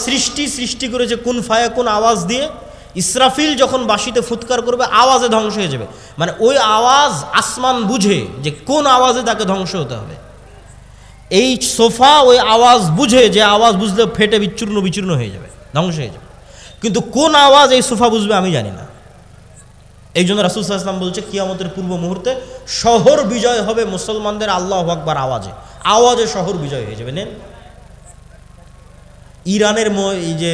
সৃষ্টি করেছে কুন ফায়াকুন আওয়াজ দিয়ে। ইসরাফিল যখন বাঁশিতে ফুৎকার করবে আওয়াজে ধ্বংস হয়ে যাবে, মানে ওই আওয়াজ আসমান বুঝে যে কোন আওয়াজে তাকে ধ্বংস হতে হবে। এই সোফা ওই আওয়াজ বুঝে, যে আওয়াজ বুঝলে ফেটে বিচূর্ণ হয়ে যাবে, ধ্বংস হয়ে যাবে। কিন্তু কোন আওয়াজ এই সোফা বুঝবে আমি জানি না। এই জন্য রাসূল সাল্লাল্লাহু আলাইহি ওয়াসাল্লাম বলছে কিয়ামতের পূর্ব মুহূর্তে শহর বিজয় হবে মুসলমানদের আল্লাহু আকবার আওয়াজে শহর বিজয় হয়ে যাবে। নেন, ইরানের এই যে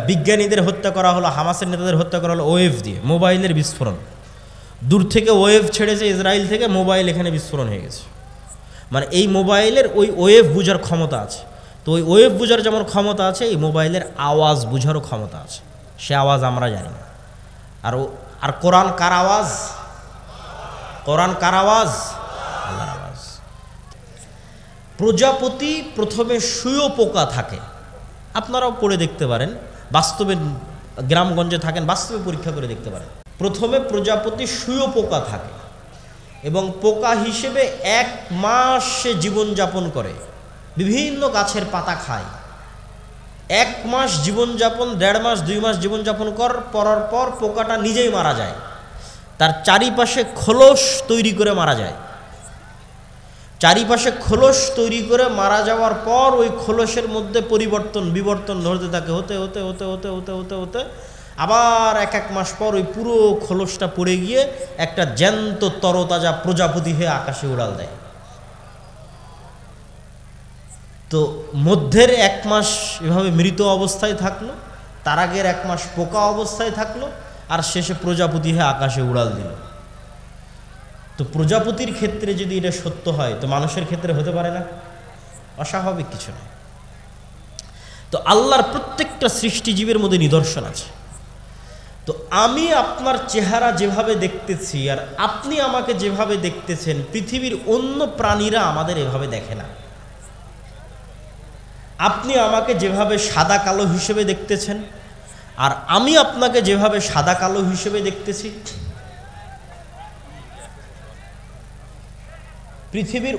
বিজ্ঞানীদের হত্যা করা হলো, হামাসের নেতাদের হত্যা করা হলো ওয়েভ দিয়ে, মোবাইলের বিস্ফোরণ। দূর থেকে ওয়েভ ছেড়েছে ইসরায়েল থেকে, মোবাইল এখানে বিস্ফোরণ হয়ে গেছে। মানে এই মোবাইলের ওই ওয়েভ বুঝার ক্ষমতা আছে। তো ওই ওয়েভ বুঝার যেমন ক্ষমতা আছে, এই মোবাইলের আওয়াজ বুঝারও ক্ষমতা আছে। সে আওয়াজ আমরা জানি না। আর কোরআন কার আওয়াজ? কোরআন কার আওয়াজ? আল্লাহর আওয়াজ। প্রজাপতি প্রথমে শুঁয়োপোকা থাকে, আপনারাও পড়ে দেখতে পারেন, বাস্তবে গ্রামগঞ্জে থাকেন, বাস্তবে পরীক্ষা করে দেখতে পারেন। প্রথমে প্রজাপতি শুঁয়োপোকা থাকে এবং পোকা হিসেবে 1 মাস সে জীবনযাপন করে, বিভিন্ন গাছের পাতা খায়। 1 মাস জীবনযাপন, 1.5 মাস 2 মাস জীবনযাপন করার পর পোকাটা নিজেই মারা যায়। তার চারিপাশে খোলস তৈরি করে মারা যায়। চারিপাশে খোলস তৈরি করে মারা যাওয়ার পর ওই খোলসের মধ্যে বিবর্তন ধরতে থাকে, হতে আবার 1 মাস পর ওই পুরো খোলসটা পড়ে গিয়ে একটা জ্যান্ত তরতাজা প্রজাপতি হয়ে আকাশে উড়াল দেয়। তো মধ্যের 1 মাস এভাবে মৃত অবস্থায় থাকলো, তার আগের 1 মাস পোকা অবস্থায় থাকলো, আর শেষে প্রজাপতি হয়ে আকাশে উড়াল দিল। তো প্রজাপতির ক্ষেত্রে যদি এটা সত্য হয়, তো মানুষের ক্ষেত্রে হতে পারে না? অস্বাভাবিক কিছু নয়। তো আল্লাহর প্রত্যেকটা সৃষ্টিজীবের মধ্যে নিদর্শন আছে। তো আমি আপনার চেহারা যেভাবে দেখতেছি আর আপনি আমাকে যেভাবে দেখতেছেন, পৃথিবীর অন্য প্রাণীরা আমাদের এভাবে দেখে না। আপনি আমাকে যেভাবে সাদা কালো হিসেবে দেখতেছেন আর আমি আপনাকে যেভাবে সাদা কালো হিসেবে দেখতেছি, পৃথিবীর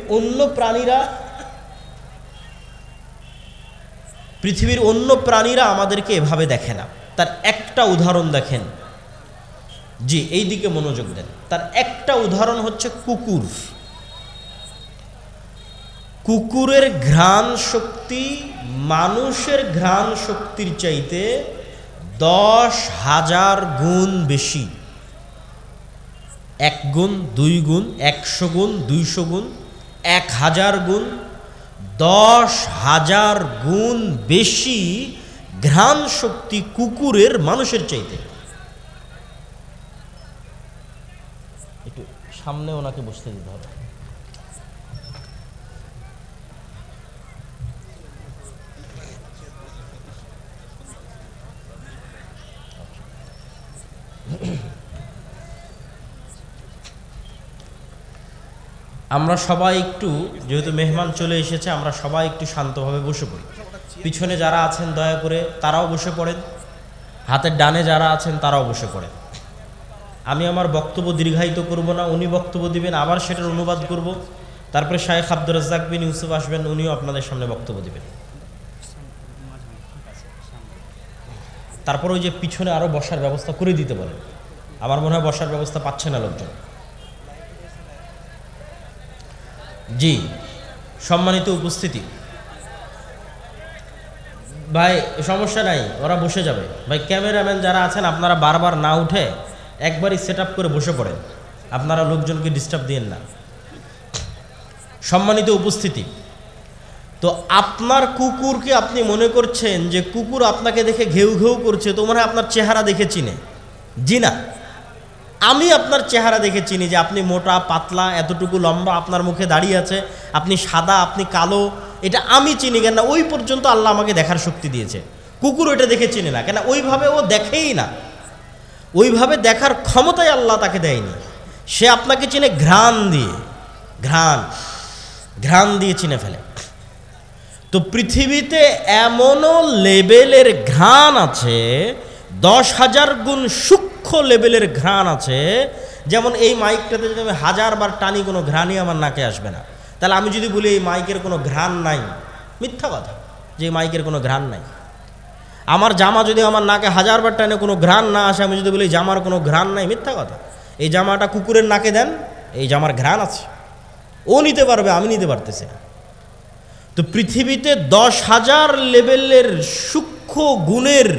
অন্য প্রাণীরা আমাদেরকে এভাবে দেখে না। তার একটা উদাহরণ দেখেন, জি এই দিকে মনোযোগ দেন। তার একটা উদাহরণ হচ্ছে কুকুর। কুকুরের ঘ্রাণ শক্তি মানুষের ঘ্রাণ শক্তির চাইতে 10,000 গুণ বেশি। 1 গুণ, 2 গুণ, 100 গুণ, 200 গুণ, 1000 গুণ, 10,000 গুণ বেশি ঘ্রাণ শক্তি কুকুরের মানুষের চাইতে। একটু সামনে ওনাকে বসতে দিতে হবে। আমরা সবাই একটু, যেহেতু মেহমান চলে এসেছে, আমরা সবাই একটু শান্তভাবে বসে পড়ি। পিছনে যারা আছেন দয়া করে তারাও বসে পড়েন, হাতের ডানে যারা আছেন তারাও বসে পড়েন। আমি আমার বক্তব্য দীর্ঘায়িত করব না, উনি বক্তব্য দিবেন, আবার সেটার অনুবাদ করব, তারপরে শায়েখ আব্দুর রাজ্জাক বিন ইউসুফ আসবেন, উনিও আপনাদের সামনে বক্তব্য দিবেন। তারপর ওই যে পিছনে আরও বসার ব্যবস্থা করে দিতে বলেন, আমার মনে হয় বসার ব্যবস্থা পাচ্ছে না লোকজন। জি, সম্মানিত উপস্থিতি, ভাই সমস্যা নাই, ওরা বসে যাবে। ভাই ক্যামেরাম্যান যারা আছেন আপনারা বারবার না উঠে একবারই সেট আপ করে বসে পড়েন, আপনারা লোকজনকে ডিস্টার্ব দিয়েন না। সম্মানিত উপস্থিতি, তো আপনার কুকুরকে আপনি মনে করছেন যে কুকুর আপনাকে দেখে ঘেউ ঘেউ করছে, তো মনে হয় আপনার চেহারা দেখে চিনে। জি না, আমি আপনার চেহারা দেখে চিনি যে আপনি মোটা পাতলা, এতটুকু লম্বা, আপনার মুখে দাড়ি আছে, আপনি সাদা, আপনি কালো, এটা আমি চিনি। কেন? ওই পর্যন্ত আল্লাহ আমাকে দেখার শক্তি দিয়েছে। কুকুর ওইটা দেখে চিনে না, কেন? ওইভাবে ও দেখেই না, ওইভাবে দেখার ক্ষমতাই আল্লাহ তাকে দেয়নি। সে আপনাকে চিনে ঘ্রাণ দিয়ে, ঘ্রাণ দিয়ে চিনে ফেলে। তো পৃথিবীতে এমনও লেভেলের ঘ্রাণ আছে, 10,000 গুণ সূক্ষ্ম লেভেলের ঘ্রাণ আছে। যেমন এই মাইকটাতে যদি আমি 1000 বার টানি, কোনো ঘ্রাণই আমার নাকে আসবে না। তাহলে আমি যদি বলি এই মাইকের কোনো ঘ্রাণ নাই, মিথ্যা কথা, যে মাইকের কোনো ঘ্রাণ নাই। আমার জামা যদি আমার নাকে 1000 বার টানে কোনো ঘ্রাণ না আসে, আমি যদি বলি জামার কোনো ঘ্রাণ নাই, মিথ্যা কথা। এই জামাটা কুকুরের নাকে দেন, এই জামার ঘ্রাণ আছে, ও নিতে পারবে, আমি নিতে পারতেছি না। তো পৃথিবীতে 10,000 লেভেলের সূক্ষ্ম গুণের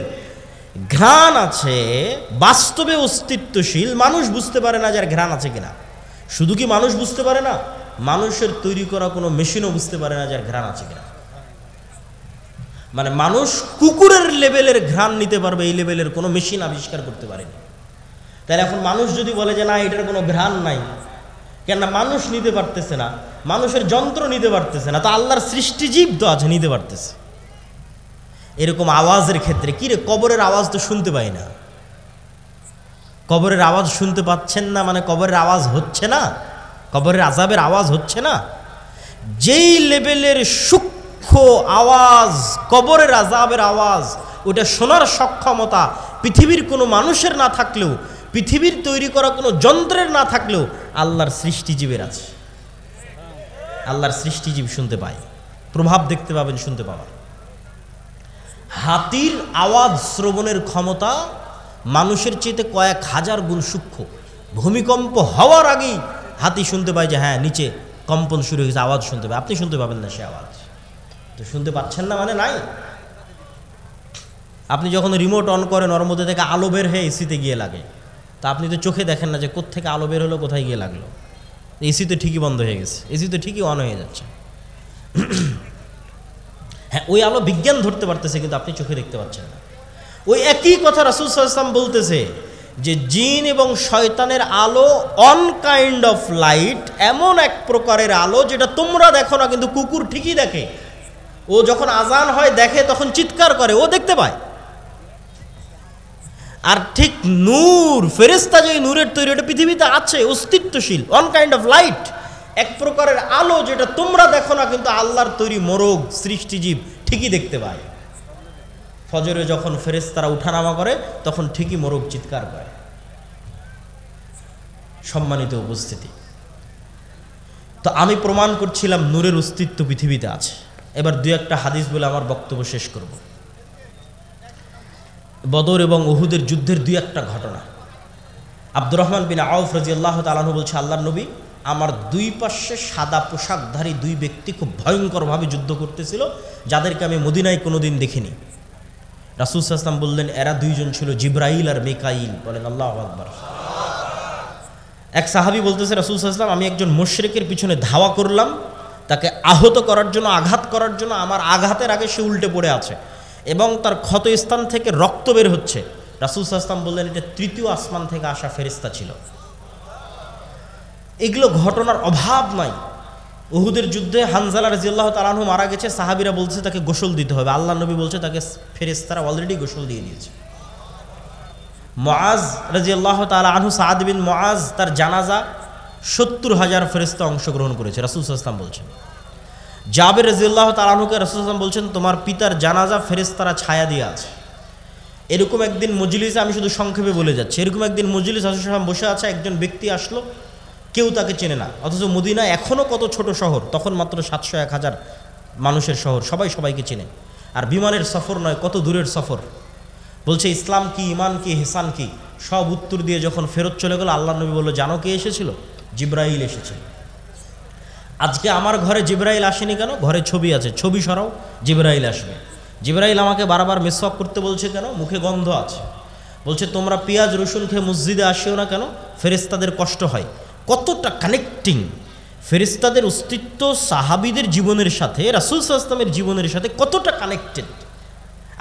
ঘ্রাণ আছে, বাস্তবে অস্তিত্বশীল, মানুষ বুঝতে পারে না যার ঘ্রাণ আছে কিনা। শুধু কি মানুষ বুঝতে পারে না, মানুষের তৈরি করা কোনো মেশিনও বুঝতে পারে না যার ঘ্রাণ আছে কিনা। মানে মানুষ কুকুরের লেভেলের ঘ্রাণ নিতে পারবে, এই লেভেলের কোনো মেশিন আবিষ্কার করতে পারেনি। তাহলে এখন মানুষ যদি বলে যে না এটার কোনো ঘ্রাণ নাই, কেননা মানুষ নিতে পারতেছে না, মানুষের যন্ত্র নিতে পারতেছে না, তো আল্লাহর সৃষ্টিজীব তো আছে, নিতে পারতেছে। এরকম আওয়াজের ক্ষেত্রে কি রে, কবরের আওয়াজ তো শুনতে পাই না। কবরের আওয়াজ শুনতে পাচ্ছেন না মানে কবরের আওয়াজ হচ্ছে না, কবরের আযাবের আওয়াজ হচ্ছে না। যেই লেভেলের সূক্ষ্ম আওয়াজ কবরের আযাবের আওয়াজ, ওটা শোনার সক্ষমতা পৃথিবীর কোনো মানুষের না থাকলেও, পৃথিবীর তৈরি করা কোনো যন্ত্রের না থাকলেও আল্লাহর সৃষ্টিজীবের আছে। আল্লাহর সৃষ্টিজীব শুনতে পায়, প্রভাব দেখতে পাবেন, শুনতে পাবেন। হাতির আওয়াজ শ্রবণের ক্ষমতা মানুষের চেয়ে কয়েক হাজার গুণ সূক্ষ্ম। ভূমিকম্প হওয়ার আগেই হাতি শুনতে পায় যে হ্যাঁ নিচে কম্পন শুরু হয়েছে, আওয়াজ শুনতে পায়। আপনি শুনতে পাবেন না সে আওয়াজ, তো শুনতে পাচ্ছেন না মানে নাই। আপনি যখন রিমোট অন করেন ওর মধ্যে থেকে আলো বের হয়ে এসিতে গিয়ে লাগে, তা আপনি তো চোখে দেখেন না যে কোত্থেকে আলো বের হলো, কোথায় গিয়ে লাগলো। এসি তো ঠিকই বন্ধ হয়ে গেছে, এসি তো ঠিকই অন হয়ে যাচ্ছে। হ্যাঁ, ওই আলো বিজ্ঞান ধরতে পারতেছে, কিন্তু আপনি চোখে দেখতে পাচ্ছেন না। ওই একই কথা রাসূল সাল্লাল্লাহু আলাইহি ওয়াসাল্লাম বলতেছে যে জিন এবং শয়তানের আলো অন কাইন্ড অফ লাইট, এমন এক প্রকারের আলো যেটা তোমরা দেখো না, কিন্তু কুকুর ঠিকই দেখে। ও যখন আজান হয় দেখে, তখন চিৎকার করে, ও দেখতে পায়। আর ঠিক নূর, ফেরেশতা যে নূরের তৈরি, ওটা পৃথিবীতে আছে, অস্তিত্বশীল, অন কাইন্ড অফ লাইট, এক প্রকারের আলো যেটা তোমরা দেখো না, কিন্তু আল্লাহর তৈরি মোরগ সৃষ্টিজীব ঠিকই দেখতে পায়। ফজরে যখন ফেরেশতারা উঠানামা করে তখন ঠিকই মোরগ চিৎকার করে। সম্মানিত উপস্থিতি, তো আমি প্রমাণ করছিলাম নূরের অস্তিত্ব পৃথিবীতে আছে। এবার দুই একটা হাদিস বলে আমার বক্তব্য শেষ করব। বদর এবং উহুদের যুদ্ধের দুই একটা ঘটনা। আব্দুর রহমান বিন আউফ রাদিয়াল্লাহু তাআলা আনহু বলছে, আল্লাহর নবী, আমার দুই পাশে সাদা পোশাকধারী দুই ব্যক্তি খুব ভয়ঙ্করভাবে যুদ্ধ করতেছিল, যাদেরকে আমি মদিনায় কোনোদিন দেখিনি। রাসূল সাল্লাল্লাহু আলাইহি ওয়াসাল্লাম বললেন, এরা দুইজন ছিল জিবরাইল আর মিকাইল। বলেন আল্লাহু আকবার। এক সাহাবী বলতেছে, রাসূল সাল্লাল্লাহু আলাইহি ওয়াসাল্লাম, আমি একজন মুশরিকের পিছনে ধাওয়া করলাম, তাকে আহত করার জন্য, আঘাত করার জন্য। আমার আঘাতের আগে সে উল্টে পড়ে আছে এবং তার ক্ষত স্থান থেকে রক্ত বের হচ্ছে। রাসূল সাল্লাল্লাহু আলাইহি ওয়াসাল্লাম বললেন, এটা তৃতীয় আসমান থেকে আসা ফেরেশতা ছিল। এগুলো ঘটনার অভাব নাই। উহুদের যুদ্ধে হানজালা রাদিয়াল্লাহু তাআলা আনহু মারা গেছে, সাহাবীরা বলছে তাকে গোসল দিতে হবে। আল্লাহর নবী বলছে তাকে ফেরেশতারা অলরেডি গোসল দিয়ে দিয়েছে। মুআজ রাদিয়াল্লাহু তাআলা আনহু, সাদ বিন মুআজ, তার জানাজা 70,000 ফেরেশতা অংশগ্রহণ করেছে, রাসূল সাল্লাল্লাহু আলাইহি ওয়াসাল্লাম বলছেন। জাবের রাদিয়াল্লাহু তাআলা আনহুকে রাসূল সাল্লাল্লাহু আলাইহি ওয়াসাল্লাম বলছেন, তোমার পিতার জানাজা ফেরেশতারা ছায়া দিয়ে আছে। এরকম একদিন মজলিসে, আমি শুধু সংক্ষেপে বলে যাচ্ছি, এরকম একদিন মজলিস রাসূল সাল্লাল্লাহু আলাইহি ওয়াসাল্লাম বসে আছে, একজন ব্যক্তি আসলো, কেউ তাকে চেনে না, অথচ মদিনা এখনও কত ছোট শহর, তখন মাত্র 700-1000 মানুষের শহর, সবাই সবাইকে চেনে। আর বিমানের সফর নয়, কত দূরের সফর। বলছে ইসলাম কি, ইমান কি, হেসান কি, সব উত্তর দিয়ে যখন ফেরত চলে গেল, আল্লাহর নবী বলল, জানো কে এসেছিল? জিবরাইল এসেছিল। আজকে আমার ঘরে জিবরাইল আসেনি কেন? ঘরে ছবি আছে, ছবি সরাও, জিবরাইল আসবে। জিবরাইল আমাকে বারবার মিসওয়াক করতে বলছে কেন? মুখে গন্ধ আছে। বলছে তোমরা পেঁয়াজ রসুন খেয়ে মসজিদে আসিও না কেন? ফেরেশতাদের কষ্ট হয়। কতটা কানেক্টিং ফেরেশতাদের অস্তিত্ব সাহাবীদের জীবনের সাথে, রাসূল সাল্লাল্লাহু আলাইহি ওয়াসাল্লামের জীবনের সাথে কতটা কানেক্টেড।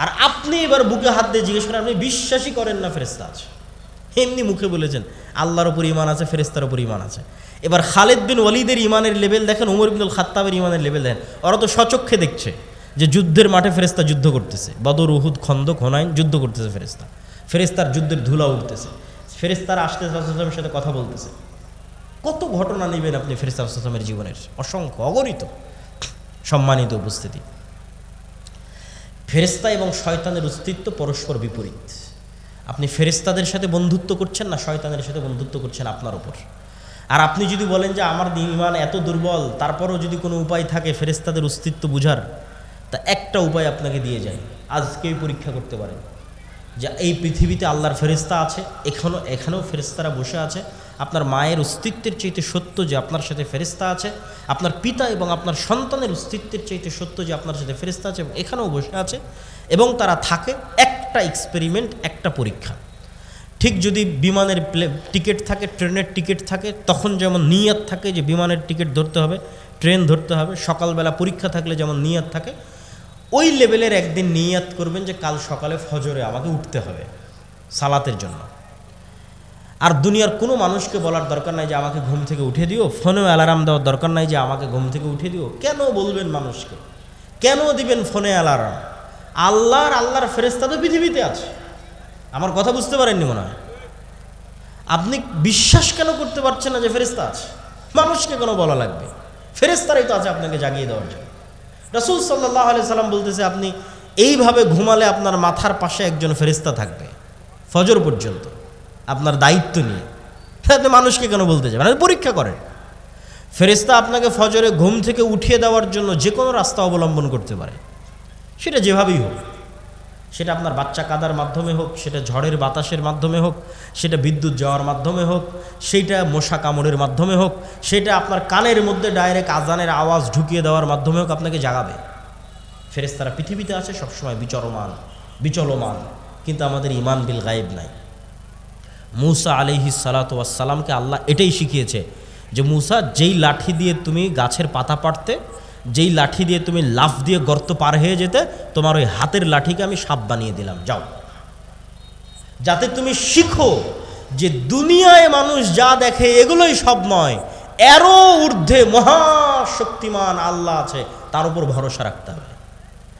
আর আপনি এবার বুকে হাত দিয়ে জিজ্ঞেস করেন, আপনি বিশ্বাসই করেন না ফেরেশতা আছে? এমনি মুখে বলেছেন আল্লাহর উপর ঈমান আছে, ফেরেশতার উপর ঈমান আছে। এবার খালিদ বিন ওয়ালিদের ঈমানের লেভেল দেখেন, ওমর ইবনুল খাত্তাবের ঈমানের লেভেল দেখেন। ওরা তো স্বচক্ষে দেখছে যে যুদ্ধের মাঠে ফেরেশতা যুদ্ধ করতেছে, বদর, উহুদ, খন্দক, হুনাইন যুদ্ধ করতেছে ফেরেশতা। ফেরেশতার যুদ্ধের ধুলা উঠতেছে, ফেরেশতারা আসতে রাসূল সাল্লাল্লাহু আলাইহি ওয়াসাল্লামের সাথে কথা বলতেছে। কত ঘটনা নেবেন আপনি ফেরেশতা সাল্লাল্লাহু আলাইহি ওয়াসাল্লামের জীবনের, অসংখ্য, অগণিত। সম্মানিত উপস্থিতি, ফেরেশতা এবং শয়তানের অস্তিত্ব পরস্পর বিপরীত। আপনি ফেরেশতাদের সাথে বন্ধুত্ব করছেন না শয়তানের সাথে বন্ধুত্ব করছেন, আপনার উপর। আর আপনি যদি বলেন যে আমার ঈমান এত দুর্বল, তারপরও যদি কোনো উপায় থাকে ফেরেশতাদের অস্তিত্ব বুঝার, তা একটা উপায় আপনাকে দিয়ে যায়। আজকেই পরীক্ষা করতে পারেন যে এই পৃথিবীতে আল্লাহর ফেরেশতা আছে, এখানেও ফেরেশতারা বসে আছে। আপনার মায়ের অস্তিত্বের চাইতে সত্য যে আপনার সাথে ফেরেশতা আছে, আপনার পিতা এবং আপনার সন্তানের অস্তিত্বের চাইতে সত্য যে আপনার সাথে ফেরেশতা আছে, এবং এখানেও বসে আছে এবং তারা থাকে। একটা এক্সপেরিমেন্ট, একটা পরীক্ষা। ঠিক যদি বিমানের টিকিট থাকে, ট্রেনের টিকিট থাকে, তখন যেমন নিয়ত থাকে যে বিমানের টিকিট ধরতে হবে, ট্রেন ধরতে হবে, সকালবেলা পরীক্ষা থাকলে যেমন নিয়ত থাকে, ওই লেভেলের একদিন নিয়ত করবেন যে কাল সকালে ফজরে আমাকে উঠতে হবে সালাতের জন্য। আর দুনিয়ার কোনো মানুষকে বলার দরকার নাই যে আমাকে ঘুম থেকে উঠে দিও, ফোনেও অ্যালার্ম দেওয়ার দরকার নাই যে আমাকে ঘুম থেকে উঠে দিও। কেন বলবেন মানুষকে? কেন দিবেন ফোনে অ্যালার্ম? আল্লাহর ফেরেশতা তো পৃথিবীতে আছে। আমার কথা বুঝতে পারেননি মনে হয়। আপনি বিশ্বাস কেন করতে পারছেন না যে ফেরেশতা আছে? মানুষকে কেন বলা লাগবে? ফেরেশতারাই তো আছে আপনাকে জাগিয়ে দেওয়ার জন্য। রাসূল সাল্লাল্লাহু আলাইহি সাল্লাম বলতেছে, আপনি এইভাবে ঘুমালে আপনার মাথার পাশে একজন ফেরেশতা থাকবে ফজর পর্যন্ত, আপনার দায়িত্ব নিয়ে। আপনি মানুষকে কেন বলতে যাবেন? পরীক্ষা করেন। ফেরেশতা আপনাকে ফজরে ঘুম থেকে উঠিয়ে দেওয়ার জন্য যে কোনো রাস্তা অবলম্বন করতে পারে, সেটা যেভাবেই হোক। সেটা আপনার বাচ্চা কাদার মাধ্যমে হোক, সেটা ঝড়ের বাতাসের মাধ্যমে হোক, সেটা বিদ্যুৎ যাওয়ার মাধ্যমে হোক, সেটা মশা কামড়ের মাধ্যমে হোক, সেটা আপনার কানের মধ্যে ডাইরেক্ট আজানের আওয়াজ ঢুকিয়ে দেওয়ার মাধ্যমে হোক, আপনাকে জাগাবে। ফেরেশতারা পৃথিবীতে আছে সবসময় বিচলমান, কিন্তু আমাদের ঈমান বিল গায়েব নাই। মূসা আলাইহিস সালাতু ওয়াস সালামকে আল্লাহ এটাই শিখিয়েছে যে মূসা, যেই লাঠি দিয়ে তুমি গাছের পাতা পাড়তে, যেই লাঠি দিয়ে তুমি লাফ দিয়ে গর্ত পার হয়ে যেতে, তোমার ওই হাতের লাঠিকে আমি সাপ বানিয়ে দিলাম, যাও। যাতে তুমি শিখো যে দুনিয়ায় মানুষ যা দেখে এগুলোই সব নয়, এরও ঊর্ধ্বে মহাশক্তিমান আল্লাহ আছে, তার উপর ভরসা রাখতে হবে।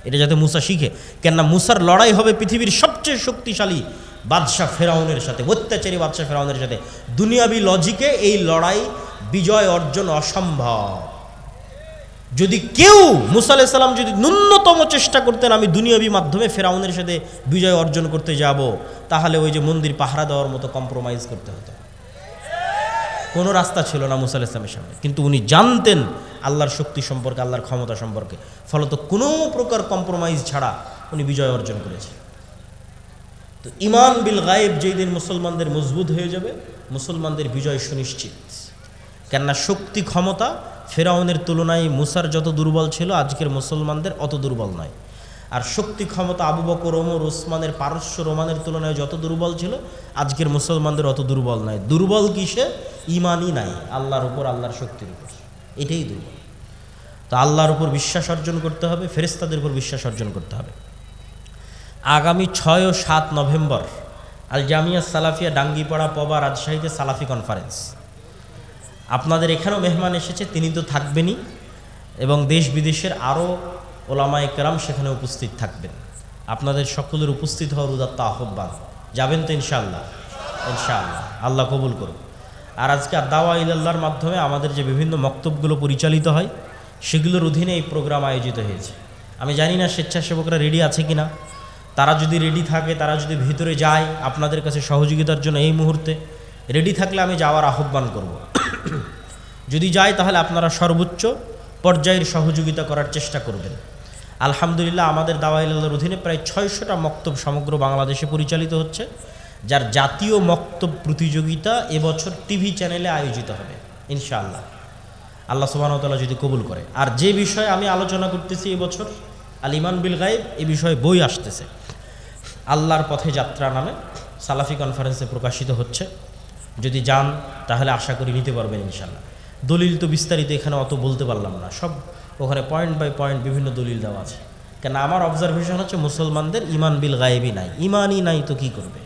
এটা যাতে মূসা শিখে। কেননা মূসার লড়াই হবে পৃথিবীর সবচেয়ে শক্তিশালী বাদশাহ ফেরাউনের সাথে, অত্যাচারী বাদশাহ ফেরাউনের সাথে। দুনিয়াবি লজিকে এই লড়াই বিজয় অর্জন অসম্ভব। যদি কেউ, মূসা আলাইহিস সালাম যদি ন্যূনতম চেষ্টা করতেন আমি দুনিয়াবি মাধ্যমে ফেরাউনের সাথে বিজয় অর্জন করতে যাব, তাহলে ওই যে মন্দির পাহারা দেওয়ার মতো কম্প্রোমাইজ করতে হতো। কোনো রাস্তা ছিল না মূসা আলাইহিস সালামের সামনে, কিন্তু উনি জানতেন আল্লাহর শক্তি সম্পর্কে, আল্লাহর ক্ষমতা সম্পর্কে। ফলত কোনো প্রকার কম্প্রোমাইজ ছাড়া উনি বিজয় অর্জন করেছেন। তো ঈমান বিল গায়েব যেই দিন মুসলমানদের মজবুত হয়ে যাবে, মুসলমানদের বিজয় সুনিশ্চিত। কেননা শক্তি ক্ষমতা ফেরাউনের তুলনায় মূসার যত দুর্বল ছিল, আজকের মুসলমানদের অত দুর্বল নয়। আর শক্তি ক্ষমতা আবু বকর, ওমর, ওসমানের, পারস্য রোমানের তুলনায় যত দুর্বল ছিল, আজকের মুসলমানদের অত দুর্বল নয়। দুর্বল কিসে? ঈমানই নাই আল্লাহর উপর, আল্লাহর শক্তির উপর, এটাই দুর্বল। তো আল্লাহর উপর বিশ্বাস অর্জন করতে হবে, ফেরেশতাদের উপর বিশ্বাস অর্জন করতে হবে। আগামী 6 ও 7 নভেম্বর আল জামিয়া সালাফিয়া ডাঙ্গিপাড়া পবা রাজশাহীতে সালাফি কনফারেন্স। আপনাদের এখানেও মেহমান এসেছে, তিনি তো থাকবেনই, এবং দেশ বিদেশের আরও ওলামায়ে কেরাম সেখানে উপস্থিত থাকবেন। আপনাদের সকলের উপস্থিত হওয়ার উদাত্ত আহ্বান। যাবেন তো ইনশাআল্লাহ? ইনশাআল্লাহ, আল্লাহ কবুল করুন। আর আজকে দাওয়া ইলাল্লাহর মাধ্যমে আমাদের যে বিভিন্ন মক্তবগুলো পরিচালিত হয়, সেগুলোর অধীনে এই প্রোগ্রাম আয়োজিত হয়েছে। আমি জানি না স্বেচ্ছাসেবকরা রেডি আছে কি না। তারা যদি রেডি থাকে, তারা যদি ভিতরে যায় আপনাদের কাছে সহযোগিতার জন্য, এই মুহূর্তে রেডি থাকলে আমি যাওয়ার আহ্বান করব। যদি যায় তাহলে আপনারা সর্বোচ্চ পর্যায়ের সহযোগিতা করার চেষ্টা করবেন। আলহামদুলিল্লাহ, আমাদের দাওয়া ইলাল্লাহর অধীনে প্রায় 600টা মক্তব সমগ্র বাংলাদেশে পরিচালিত হচ্ছে, যার জাতীয় মক্তব প্রতিযোগিতা এবছর টিভি চ্যানেলে আয়োজিত হবে ইনশাআল্লাহ, আল্লাহ সুবহানাহু ওয়া তাআলা যদি কবুল করে। আর যে বিষয়ে আমি আলোচনা করতেছি এবছর, আল ঈমান বিল গায়েব, এই বিষয়ে বই আসতেছে, আল্লাহর পথে যাত্রা নামে সালাফি কনফারেন্সে প্রকাশিত হচ্ছে। যদি যান তাহলে আশা করি নিতে পারবেন ইনশাআল্লাহ। দলিল তো বিস্তারিত এখানে অত বলতে পারলাম না, সব ওখানে পয়েন্ট বাই পয়েন্ট বিভিন্ন দলিল দেওয়া আছে। কেন আমার অবজারভেশন হচ্ছে মুসলমানদের ঈমান বিল গায়েবই নাই। ঈমানই নাই তো কী করবে?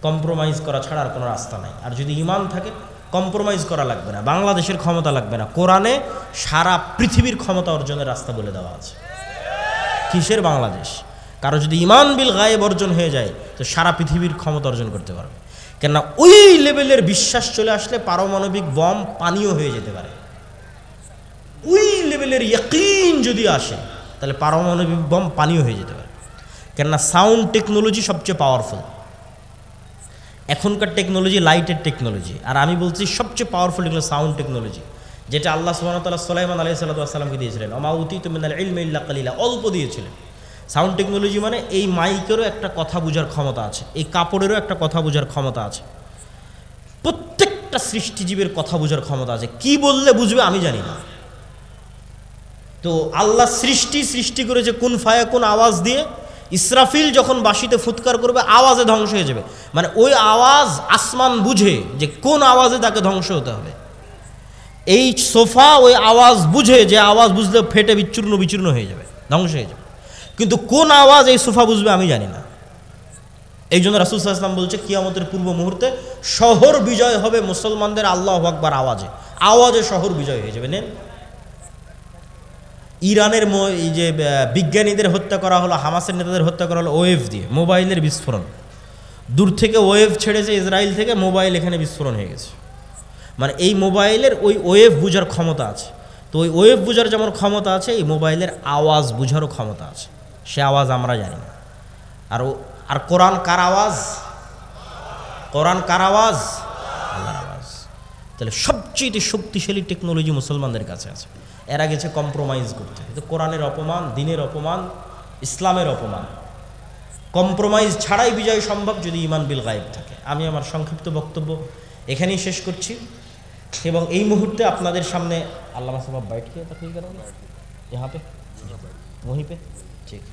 কম্প্রোমাইজ করা ছাড়া আর কোনো রাস্তা নাই। আর যদি ঈমান থাকে, কম্প্রোমাইজ করা লাগবে না, বাংলাদেশের ক্ষমতা লাগবে না, কোরআনে সারা পৃথিবীর ক্ষমতা অর্জনের রাস্তা বলে দেওয়া আছে। কিসের বাংলাদেশ? কারো যদি ঈমান বিল গায়েব অর্জন হয়ে যায়, তো সারা পৃথিবীর ক্ষমতা অর্জন করতে পারবে। কেননা ওই লেভেলের বিশ্বাস চলে আসলে পারমাণবিক বম পানিও হয়ে যেতে পারে। ওই লেভেলের ইয়াকিন যদি আসে, তাহলে পারমাণবিক বম পানিও হয়ে যেতে পারে। কেননা সাউন্ড টেকনোলজি সবচেয়ে পাওয়ারফুল। এখনকার টেকনোলজি লাইটের টেকনোলজি, আর আমি বলছি সবচেয়ে পাওয়ারফুল এগুলো সাউন্ড টেকনোলজি, যেটা আল্লাহ সুবহানাহু ওয়া তাআলা সুলাইমান আলাইহিস সালাতু ওয়াস সালামকে দিয়েছিলেন। ওমা উতিতু মিনাল ইলমি ইল্লা কালিলা, অল্প দিয়েছিলেন। সাউন্ড টেকনোলজি মানে এই মাইকেরও একটা কথা বোঝার ক্ষমতা আছে, এই কাপড়েরও একটা কথা বোঝার ক্ষমতা আছে, প্রত্যেকটা সৃষ্টিজীবের কথা বোঝার ক্ষমতা আছে। কি বললে বুঝবে আমি জানি না। তো আল্লাহ সৃষ্টি করেছে কোন ফায়া কোন আওয়াজ দিয়ে। ইসরাফিল যখন বাঁশিতে ফুৎকার করবে আওয়াজে ধ্বংস হয়ে যাবে, মানে ওই আওয়াজ আসমান বুঝে যে কোন আওয়াজে তাকে ধ্বংস হতে হবে। এই সোফা ওই আওয়াজ বুঝে যে আওয়াজ বুঝলে ফেটে বিচূর্ণ হয়ে যাবে, ধ্বংস হয়ে যাবে, কিন্তু কোন আওয়াজ এই সোফা বুঝবে আমি জানি না। এই জন্য রাসূল সাল্লাল্লাহু আলাইহি ওয়াসাল্লাম বলছে কিয়ামতের পূর্ব মুহূর্তে শহর বিজয় হবে মুসলমানদের আল্লাহু আকবার আওয়াজে শহর বিজয় হয়ে যাবে। নেন, ইরানের এই যে বিজ্ঞানীদের হত্যা করা হলো, হামাসের নেতাদের হত্যা করা হলো ওয়েভ দিয়ে, মোবাইলের বিস্ফোরণ। দূর থেকে ওয়েভ ছেড়েছে ইসরায়েল থেকে, মোবাইল এখানে বিস্ফোরণ হয়ে গেছে। মানে এই মোবাইলের ওই ওয়েভ বোঝার ক্ষমতা আছে। তো ওই ওয়েভ বোঝার যেমন ক্ষমতা আছে, এই মোবাইলের আওয়াজ বোঝারও ক্ষমতা আছে। সে আওয়াজ আমরা জানি না। আর কোরআন কার আওয়াজ? কোরআন কার আওয়াজ? আল্লাহর আওয়াজ। তাহলে সবচেয়ে শক্তিশালী টেকনোলজি মুসলমানদের কাছে আছে। এরা গেছে কম্প্রোমাইজ করতে। কিন্তু কোরআনের অপমান, দিনের অপমান, ইসলামের অপমান। কম্প্রোমাইজ ছাড়াই বিজয় সম্ভব যদি ঈমান বিল গায়েব থাকে। আমি আমার সংক্ষিপ্ত বক্তব্য এখানেই শেষ করছি এবং এই মুহূর্তে আপনাদের সামনে আল্লামা সাহেব বাইট কিয়া তকলিফ করেন यहाँ पे वहीं पे ঠিক।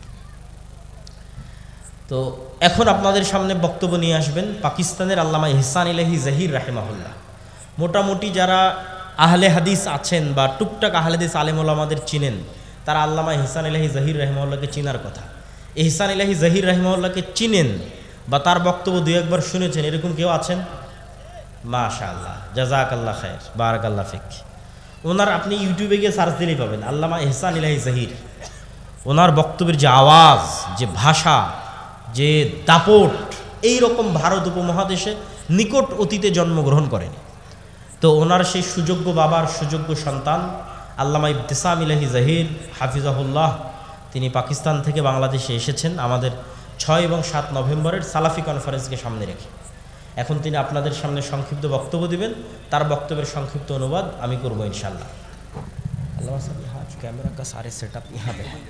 তো এখন আপনাদের সামনে বক্তব্য নিয়ে আসবেন পাকিস্তানের আল্লামা ইহসান ইলাহি জহির রাহিমাহুল্লাহ। মোটামুটি যারা আহলে হাদিস আছেন বা টুকটাক আহলে হাদিস আলেম ওলামাদের চিনেন, তারা আল্লামা ইহসান ইলাহি জহির রাহিমাহুল্লাহকে চিনার কথা। ইহসান ইলাহি জহির রাহিমাহুল্লাহকে চিনেন বা তার বক্তব্য দুই একবার শুনেছেন, এরকম কেউ আছেন? মাশাআল্লাহ, জাযাকাল্লাহ খায়র, বারাকাল্লাহ ফিক। ওনার আপনি ইউটিউবে গিয়ে সার্চ দিলেই পাবেন আল্লামা ইহসান ইলাহি জহির। ওনার বক্তব্যের যে আওয়াজ, যে ভাষা, যে দাপট, এই রকম ভারত উপমহাদেশে নিকট অতীতে জন্মগ্রহণ করেন। তো ওনার সেই সুযোগ্য বাবার সুযোগ্য সন্তান আল্লামা ইবতিসাম ইলাহি জহির হাফিজাহুল্লাহ, তিনি পাকিস্তান থেকে বাংলাদেশে এসেছেন আমাদের 6 এবং 7 নভেম্বরের সালাফি কনফারেন্সকে সামনে রেখে। এখন তিনি আপনাদের সামনে সংক্ষিপ্ত বক্তব্য দিবেন। তার বক্তব্যের সংক্ষিপ্ত অনুবাদ আমি করব ইনশাআল্লাহ। আল্লাহ ক্যামেরা কা সারে সেটআপ ইহা पे